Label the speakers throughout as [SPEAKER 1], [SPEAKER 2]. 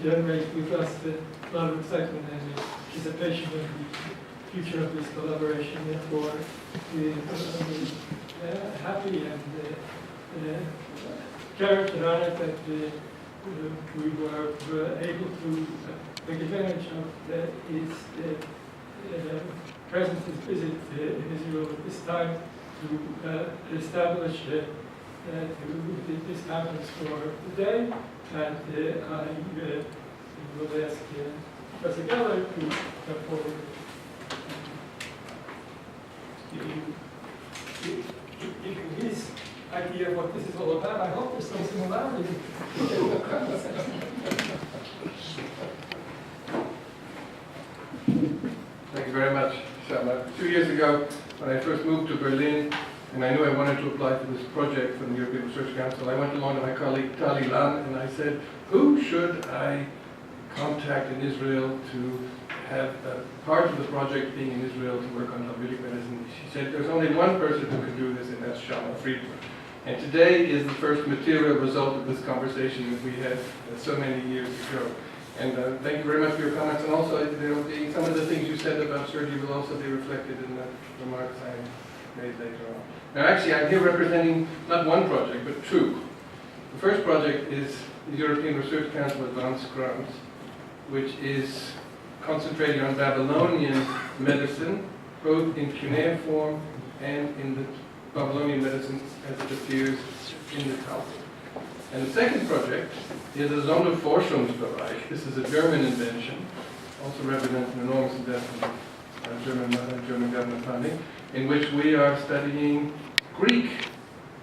[SPEAKER 1] generates with us a lot of excitement and anticipation of the future of this collaboration. Therefore, we're happy and characterized and honored that we were able to take advantage of his presence, his visit in Israel at this time to establish this conference for the day. And I will ask Professor Geller to come forward. Give his idea of what this is all about. I hope there's some similarity.
[SPEAKER 2] Thank you very much, Shama. 2 years ago, when I first moved to Berlin, and I knew I wanted to apply for this project from the European Research Council, I went along to my colleague Bar-Ilan, and I said, who should I contact in Israel to have part of the project being in Israel to work on therapeutic medicine? She said, there's only one person who can do this, and that's Shama Friedman. And today is the first material result of this conversation that we had so many years ago. And thank you very much for your comments. And also, there will be some of the things you said about surgery will also be reflected in the remarks I made later on. Now, actually, I'm here representing not one project, but two. The first project is the European Research Council Advanced Grants, which is concentrating on Babylonian medicine, both in cuneiform and in the Babylonian medicine as it appears in the Talmud. And the second project is a Sonderforschungsbereich. This is a German invention, also represents an enormous investment of German government funding, in which we are studying Greek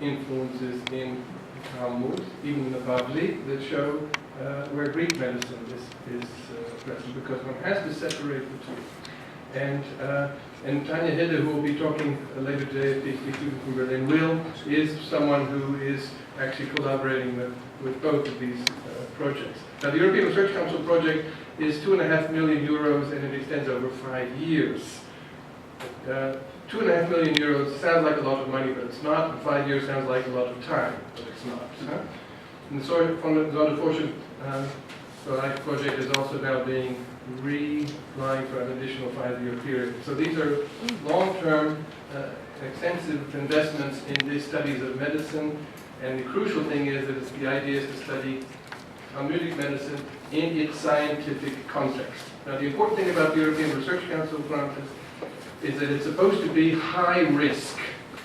[SPEAKER 2] influences in the Talmud, even in the Bavli, that show where Greek medicine is present, because one has to separate the two. And Tanya Hidde, who will be talking later today, a PhD student from Berlin, is someone who is actually collaborating with both of these projects. Now, the European Research Council project is 2.5 million euros, and it extends over 5 years. 2.5 million euros sounds like a lot of money, but it's not. And 5 years sounds like a lot of time, but it's not. And the Sonderforschungsbereich project is also now being relined for an additional 5-year period. So these are long-term, extensive investments in these studies of medicine. And the crucial thing is that the idea is to study Talmudic medicine in its scientific context. Now, the important thing about the European Research Council grant is that it's supposed to be high risk.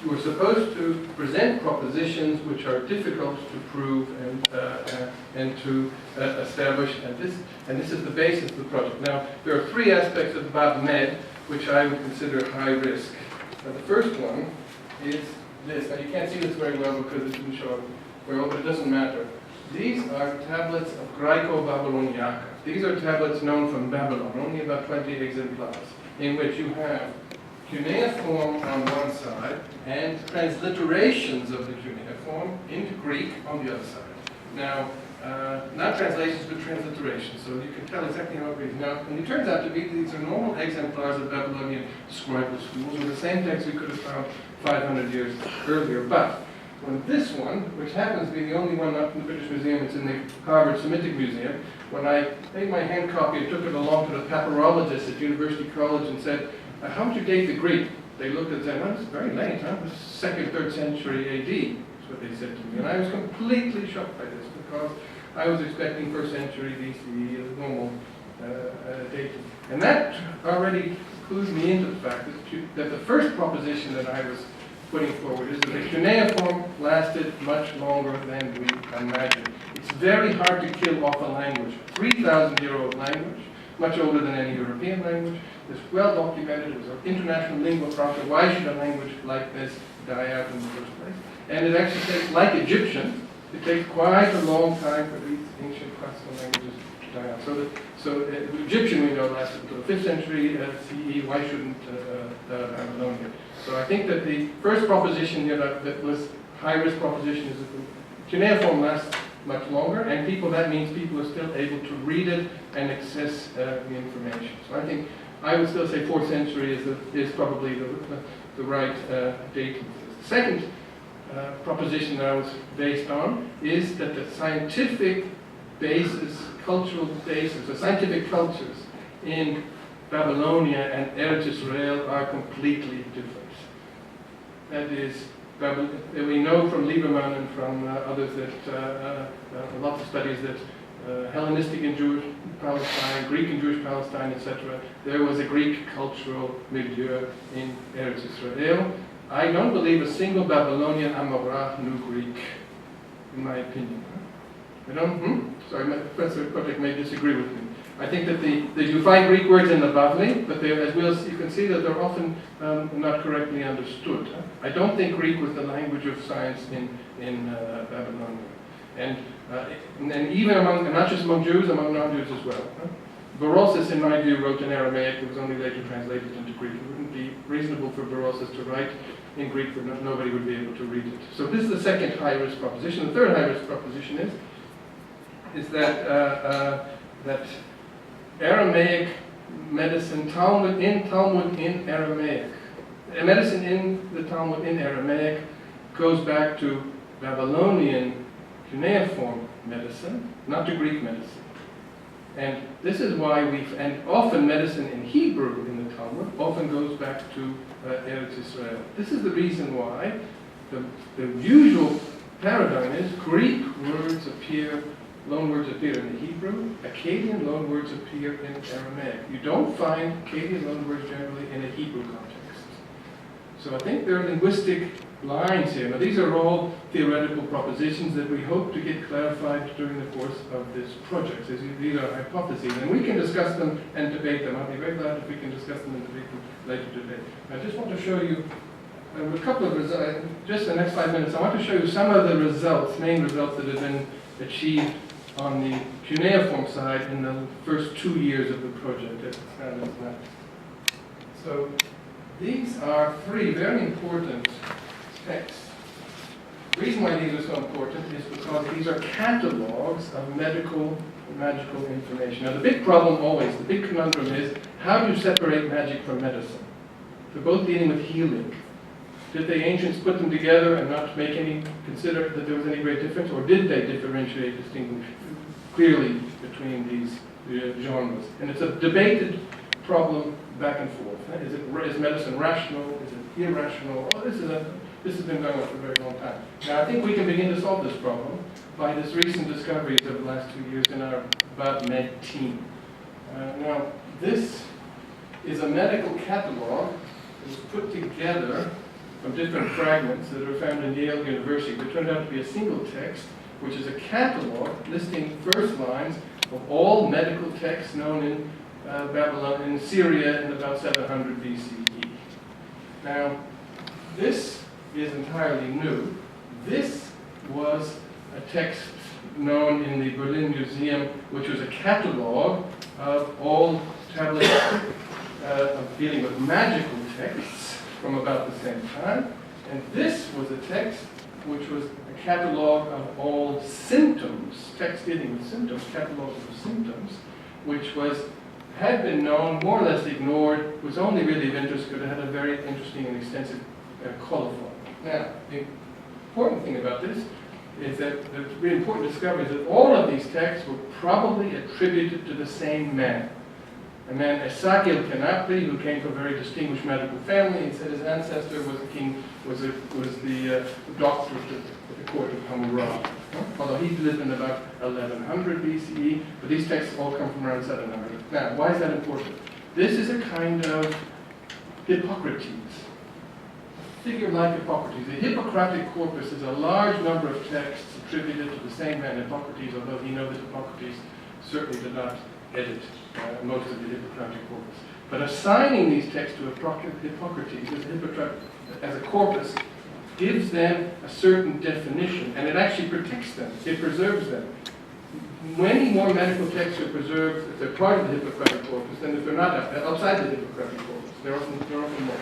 [SPEAKER 2] You are supposed to present propositions which are difficult to prove and to establish, and this is the basis of the project. Now, there are 3 aspects of BABMED which I would consider high risk. Now, the first one is this. Now, you can't see this very well because it didn't show up very well, but it doesn't matter. These are tablets of Graeco-Babyloniaca. These are tablets known from Babylon, only about 20 exemplars, in which you have cuneiform on one side and transliterations of the cuneiform into Greek on the other side. Now, not translations, but transliterations, so you can tell exactly how it reads. Now, and it turns out to be these are normal exemplars of Babylonian scribal schools, or the same text we could have found 500 years earlier. But when this one, which happens to be the only one not in the British Museum, it's in the Harvard Semitic Museum, when I made my hand copy and took it along to the papyrologists at University College and said, how would you date the Greek? They looked and said, well, it's very late, huh? It's 2nd, 3rd century AD, is what they said to me. And I was completely shocked by this because I was expecting 1st century BCE as normal dating. And that already clues me into the fact that the first proposition that I was putting forward is that the cuneiform lasted much longer than we imagined. It's very hard to kill off a language. 3,000-year-old language, much older than any European language. It's well documented. It was an international lingua franca. Why should a language like this die out in the first place? And it actually takes, like Egyptian, it takes quite a long time for these ancient classical languages to die out. So Egyptian we know lasted until the 5th century CE. Why shouldn't Babylonian? So I think that the first proposition here that was high-risk proposition is that the cuneiform lasts much longer, and that means people are still able to read it and access the information. So I think I would still say 4th century is probably the right date. The second proposition that I was based on is that the scientific basis cultural basis, the scientific cultures in Babylonia and Eretz Israel are completely different. That is, we know from Lieberman and from others that lots of studies that Hellenistic and Jewish Palestine, Greek and Jewish Palestine, etc., there was a Greek cultural milieu in Eretz Israel. I don't believe a single Babylonian Amorah knew Greek, in my opinion. I don't, sorry, my Professor Kotick may disagree with me. I think that you find Greek words in the Bavli, but you can see that they're often not correctly understood. I don't think Greek was the language of science in Babylonia. And even among, not just among Jews, among non-Jews as well. Berosus, in my view, wrote in Aramaic. It was only later translated into Greek. It wouldn't be reasonable for Berosus to write in Greek, but nobody would be able to read it. So this is the second high-risk proposition. The third high-risk proposition is that that Aramaic medicine, Talmud in Aramaic, medicine in the Talmud in Aramaic goes back to Babylonian cuneiform medicine, not to Greek medicine. And this is why and often medicine in Hebrew in the Talmud often goes back to Eretz Israel. This is the reason why the usual paradigm is Greek words appear, loan words appear in the Hebrew, Akkadian loan words appear in Aramaic. You don't find Akkadian loan words generally in a Hebrew context. So I think there are linguistic lines here. Now these are all theoretical propositions that we hope to get clarified during the course of this project. These are hypotheses, and we can discuss them and debate them. I'll be very glad if we can discuss them and debate them later today. I just want to show you a couple of results, just the next 5 minutes. I want to show you some of the results, main results that have been achieved on the cuneiform side in the first 2 years of the project. So these are 3 very important texts. The reason why these are so important is because these are catalogs of magical information. Now the big problem always, the big conundrum is, how do you separate magic from medicine? They're both dealing with healing. Did the ancients put them together and not consider that there was any great difference, or did they differentiate, distinguish clearly between these genres? And it's a debated problem back and forth. Is medicine rational? Is it irrational? Oh, this has been going on for a very long time. Now I think we can begin to solve this problem by this recent discoveries of the last 2 years in our BABMED team. Now this is a medical catalog that was put together from different fragments that are found in Yale University. It turned out to be a single text, which is a catalog listing first lines of all medical texts known in Babylon, in Syria in about 700 BCE. Now, this is entirely new. This was a text known in the Berlin Museum, which was a catalog of all tablets dealing with magical texts from about the same time. And this was a text which was a catalog of all symptoms, text dealing with symptoms, catalogs of symptoms, which had been known, more or less ignored, was only really of interest because it had a very interesting and extensive colophon. Now, the important thing about this is that the really important discovery is that all of these texts were probably attributed to the same man. A man, Esagil Kenapri, who came from a very distinguished medical family, and said his ancestor was the doctor at the court of Hammurabi. Although he lived in about 1100 BCE, but these texts all come from around 700. Now, why is that important? This is a kind of Hippocrates, a figure like Hippocrates. The Hippocratic corpus is a large number of texts attributed to the same man, Hippocrates, although he knows that Hippocrates certainly did not edit most of the Hippocratic corpus. But assigning these texts to Hippocrates as a corpus gives them a certain definition, and it actually protects them. It preserves them. Many more medical texts are preserved if they're part of the Hippocratic corpus than if they're not outside the Hippocratic corpus. They're often more,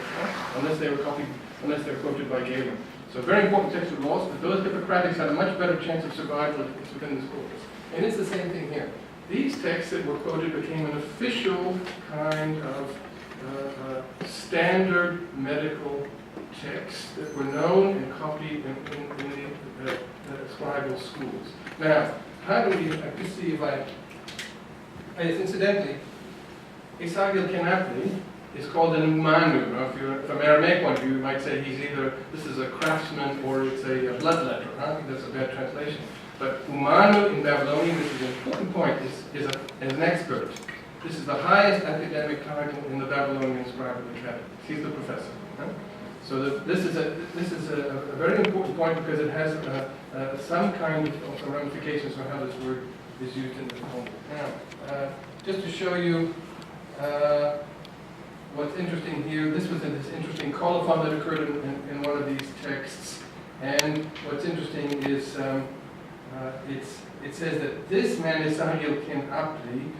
[SPEAKER 2] unless they were quoted by Galen. So very important texts were lost, but those Hippocratics had a much better chance of survival if it's within this corpus. And it's the same thing here. These texts that were quoted became an official kind of standard medical texts that were known and copied in the scribal schools. Now, how do we, I can see if I Incidentally, Esagil Kenatli is called an umanu. Now, if you're from Aramaic point of view, you might say he's either, this is a craftsman or it's a bloodletter. I think that's a bad translation. But umanu in Babylonian, this is an important point, is an expert. This is the highest academic title in the Babylonian scribal academy. He's the professor. So this is a very important point because it has some kind of ramifications on how this word is used in the Talmud. Now, just to show you what's interesting here, this was this interesting colophon that occurred in one of these texts. And what's interesting is it says that this man, Esagil Kenatli,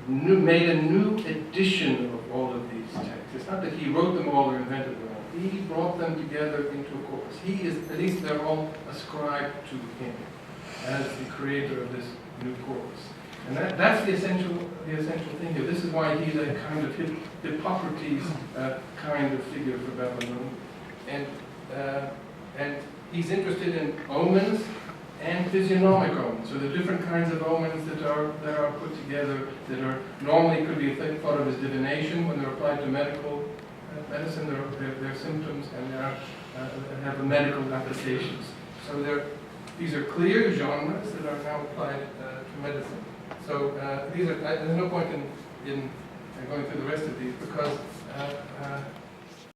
[SPEAKER 2] made a new edition of all of these texts. It's not that he wrote them all or invented them all. He brought them together into a corpus. He is, at least they're all ascribed to him as the creator of this new corpus. And that's the essential thing here. This is why he's a kind of Hippocrates kind of figure for Babylon. And he's interested in omens and physiognomic omens. So the different kinds of omens that are put together that are normally could be thought of as divination when they're applied to medical medicine. They're symptoms and they have medical applications. So these are clear genres that are now applied to medicine. So there's no point in going through the rest of these because